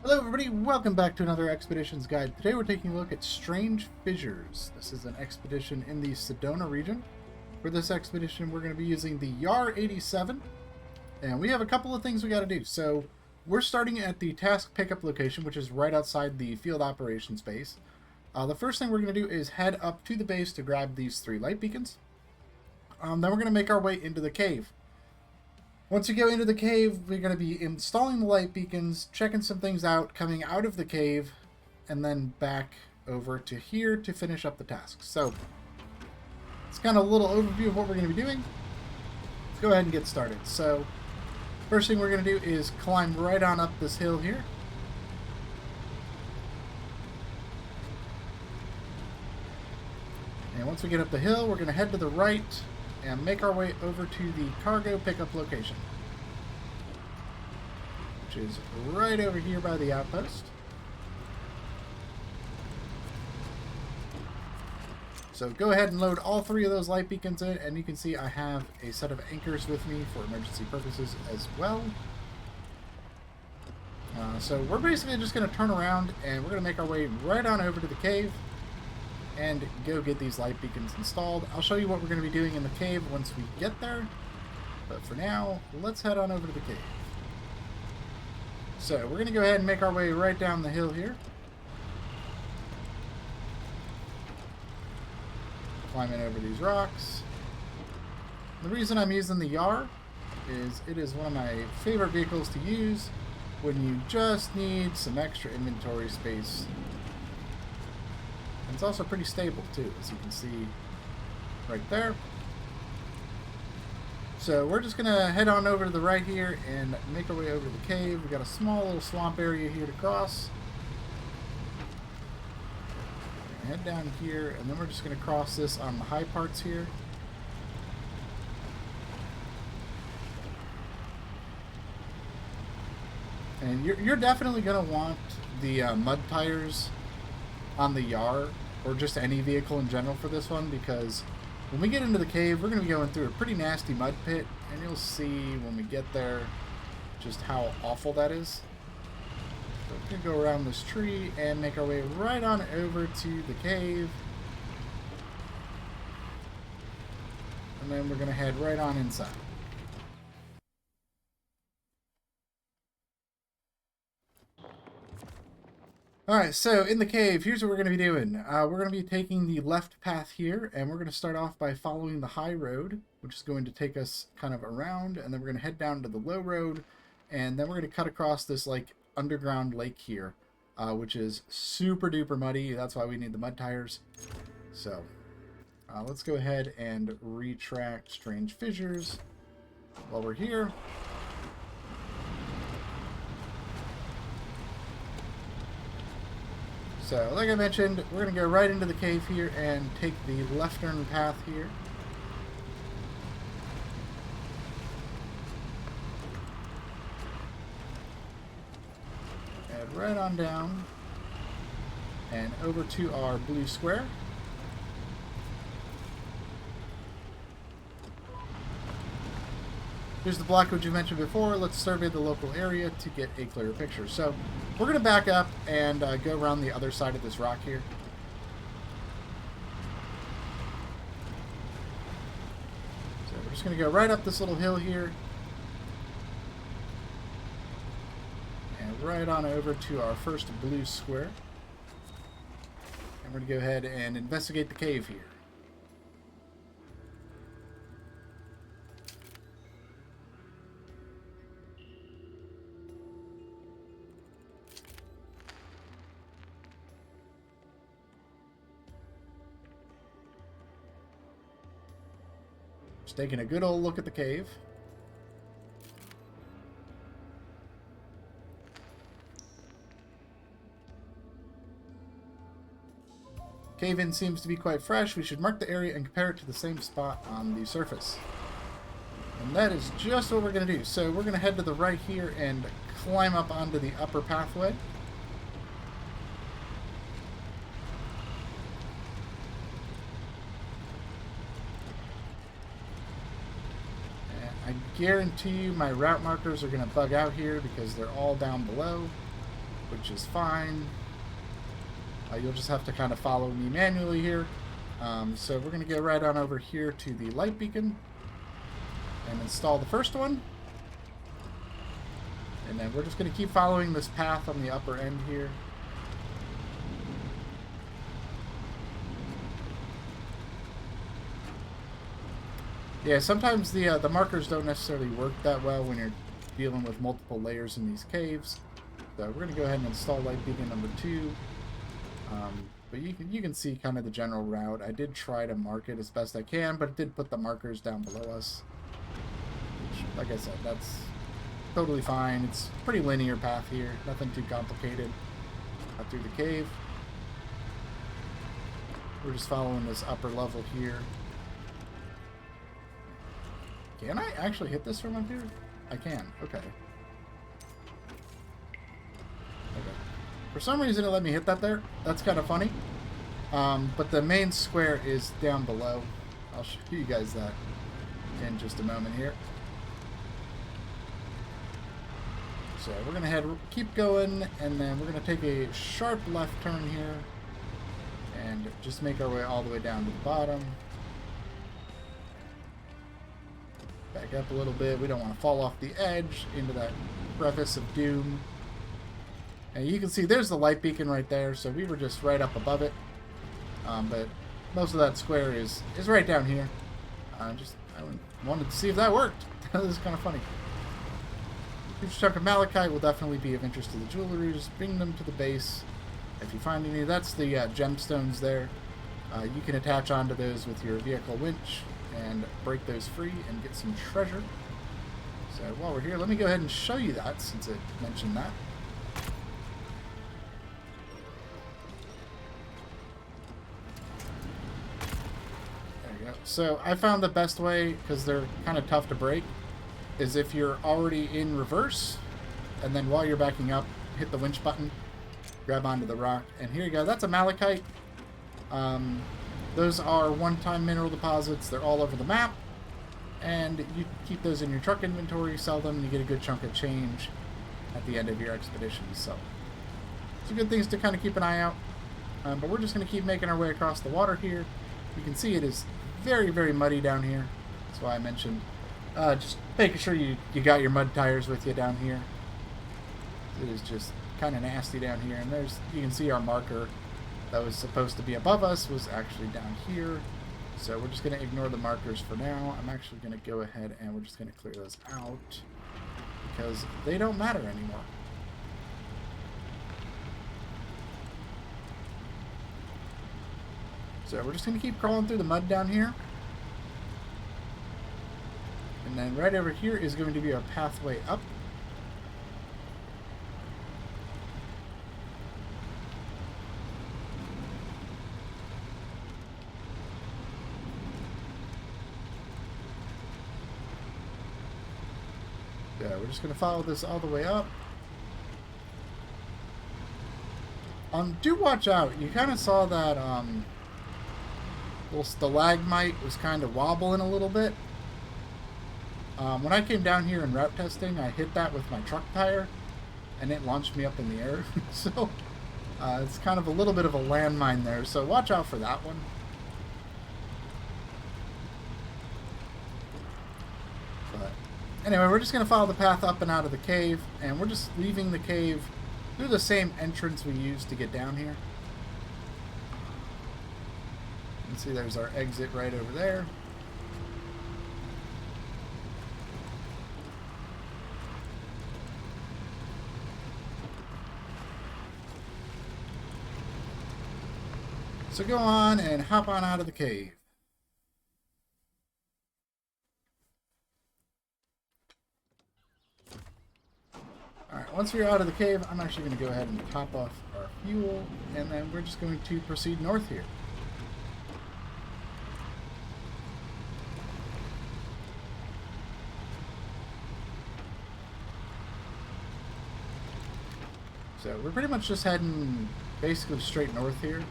Hello everybody, welcome back to another Expeditions Guide. Today we're taking a look at Strange Fissures. This is an expedition in the Sedona Region. For this expedition we're going to be using the YAR 87, and we have a couple of things we got to do. So we're starting at the task pickup location, which is right outside the field operations base. The first thing we're going to do is head up to the base to grab these 3 light beacons. Then we're going to make our way into the cave. Once we go into the cave, we're going to be installing the light beacons, checking some things out, coming out of the cave, and then back over to here to finish up the tasks. So, it's kind of a little overview of what we're going to be doing. Let's go ahead and get started. So, first thing we're going to do is climb right on up this hill here. And once we get up the hill, we're going to head to the right and make our way over to the cargo pickup location, which is right over here by the outpost. So go ahead and load all 3 of those light beacons in, and you can see I have a set of anchors with me for emergency purposes as well. So we're basically just going to turn around and we're going to make our way right on over to the cave and go get these light beacons installed. I'll show you what we're going to be doing in the cave once we get there, but for now, let's head on over to the cave. So we're going to go ahead and make our way right down the hill here. Climbing over these rocks. The reason I'm using the YAR is it is one of my favorite vehicles to use when you just need some extra inventory space. It's also pretty stable too, as you can see right there. So we're just going to head on over to the right here and make our way over to the cave. We've got a small little swamp area here to cross. Head down here, and then we're just going to cross this on the high parts here. And you're definitely going to want the mud tires on the YAR, or just any vehicle in general for this one, because when we get into the cave, we're going to be going through a pretty nasty mud pit, and you'll see when we get there just how awful that is. So we're going to go around this tree and make our way right on over to the cave. And then we're going to head right on inside. Alright, so in the cave, here's what we're going to be doing. We're going to be taking the left path here, and we're going to start off by following the high road, which is going to take us kind of around, and then we're going to head down to the low road, and then we're going to cut across this like underground lake here, which is super duper muddy. That's why we need the mud tires. So, let's go ahead and retract Strange Fissures while we're here. So, like I mentioned, we're going to go right into the cave here and take the left turn path here. Head right on down and over to our blue square. Here's the block which you mentioned before. Let's survey the local area to get a clearer picture. So we're going to back up and go around the other side of this rock here. So we're just going to go right up this little hill here. And right on over to our first blue square. And we're going to go ahead and investigate the cave here. Just taking a good old look at the cave. Cave-in seems to be quite fresh. We should mark the area and compare it to the same spot on the surface. And that is just what we're going to do. So we're going to head to the right here and climb up onto the upper pathway. I guarantee you my route markers are going to bug out here because they're all down below. which is fine. You'll just have to kind of follow me manually here. So we're going to go right on over here to the light beacon and install the first one. And then we're just going to keep following this path on the upper end here. Yeah, sometimes the markers don't necessarily work that well when you're dealing with multiple layers in these caves. So we're going to go ahead and install light beacon number 2. But you can see kind of the general route. I did try to mark it as best I can, but it did put the markers down below us. Which, like I said, that's totally fine. It's a pretty linear path here. Nothing too complicated. Out through the cave. We're just following this upper level here. Can I actually hit this from up here? I can. Okay. For some reason it let me hit that there. That's kind of funny. But the main square is down below. I'll show you guys that in just a moment here. So we're going to keep going, and then we're going to take a sharp left turn here and just make our way all the way down to the bottom. Back up a little bit. We don't want to fall off the edge into that crevice of doom. And you can see there's the light beacon right there, so we were just right up above it. But most of that square is right down here. I wanted to see if that worked. That was kind of funny. Huge chunk of malachite will definitely be of interest to the jewelers. Bring them to the base. If you find any, that's the gemstones there. You can attach onto those with your vehicle winch and break those free and get some treasure. So while we're here, let me go ahead and show you that since it mentioned that. So I found the best way, because they're kind of tough to break, is if you're already in reverse, and then while you're backing up, hit the winch button, grab onto the rock, and here you go. That's a malachite. Those are one-time mineral deposits. They're all over the map, and you keep those in your truck inventory, sell them, and you get a good chunk of change at the end of your expedition. So some good things to kind of keep an eye out. But we're just going to keep making our way across the water here. You can see it is very, very muddy down here. That's why I mentioned just making sure you got your mud tires with you down here. It is just kind of nasty down here. And you can see our marker that was supposed to be above us was actually down here. So we're just going to ignore the markers for now. I'm actually going to go ahead and we're just going to clear those out because they don't matter anymore. So we're just going to keep crawling through the mud down here. And then right over here is going to be our pathway up. Yeah, we're just going to follow this all the way up. Do watch out. You kind of saw that little stalagmite was kind of wobbling a little bit. When I came down here in route testing, I hit that with my truck tire, and it launched me up in the air. So it's kind of a little bit of a landmine there. So watch out for that one. But anyway, we're just going to follow the path up and out of the cave, and we're just leaving the cave through the same entrance we used to get down here. You can see there's our exit right over there. So go on and hop on out of the cave. Alright, once we're out of the cave, I'm actually going to go ahead and top off our fuel, and then we're just going to proceed north here. So we're pretty much just heading basically straight north here.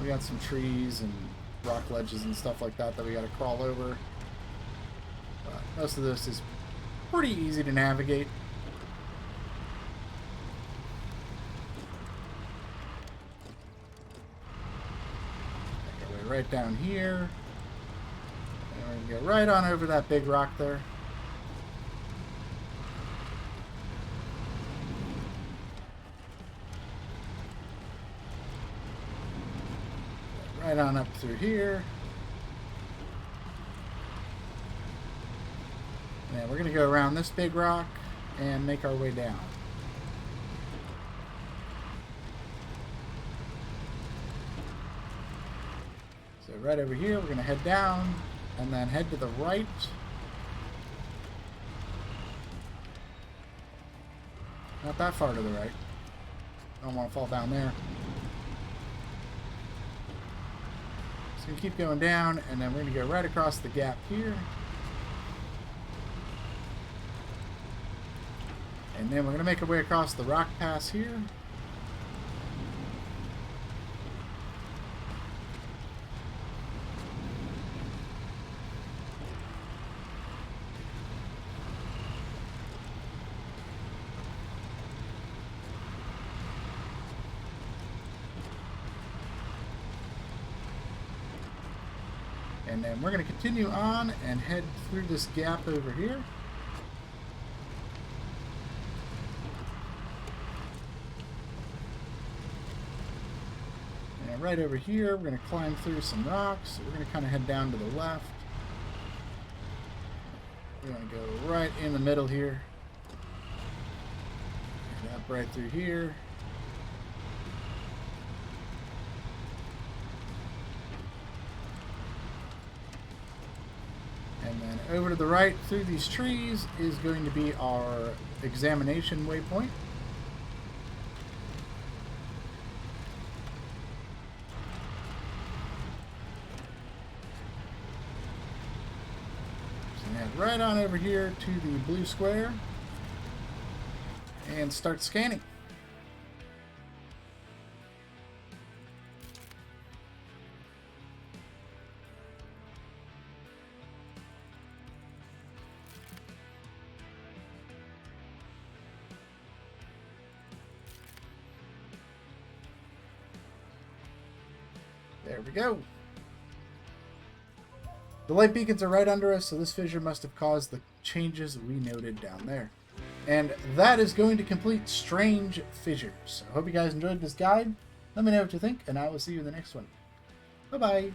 We got some trees and rock ledges and stuff like that we got to crawl over. But most of this is pretty easy to navigate. right down here. And we're going to go right on over that big rock there. Right on up through here. And we're going to go around this big rock and make our way down. So right over here, we're going to head down and then head to the right. Not that far to the right. Don't want to fall down there. Just going to keep going down, and then we're going to go right across the gap here. And then we're going to make our way across the rock pass here. And then we're going to continue on and head through this gap over here. And right over here, we're going to climb through some rocks. We're going to kind of head down to the left. We're going to go right in the middle here. And up right through here. And then over to the right through these trees is going to be our examination waypoint. So head right on over here to the blue square and start scanning. There we go. The light beacons are right under us, so this fissure must have caused the changes we noted down there. And that is going to complete Strange Fissures. I hope you guys enjoyed this guide. Let me know what you think, and I will see you in the next one. Bye-bye.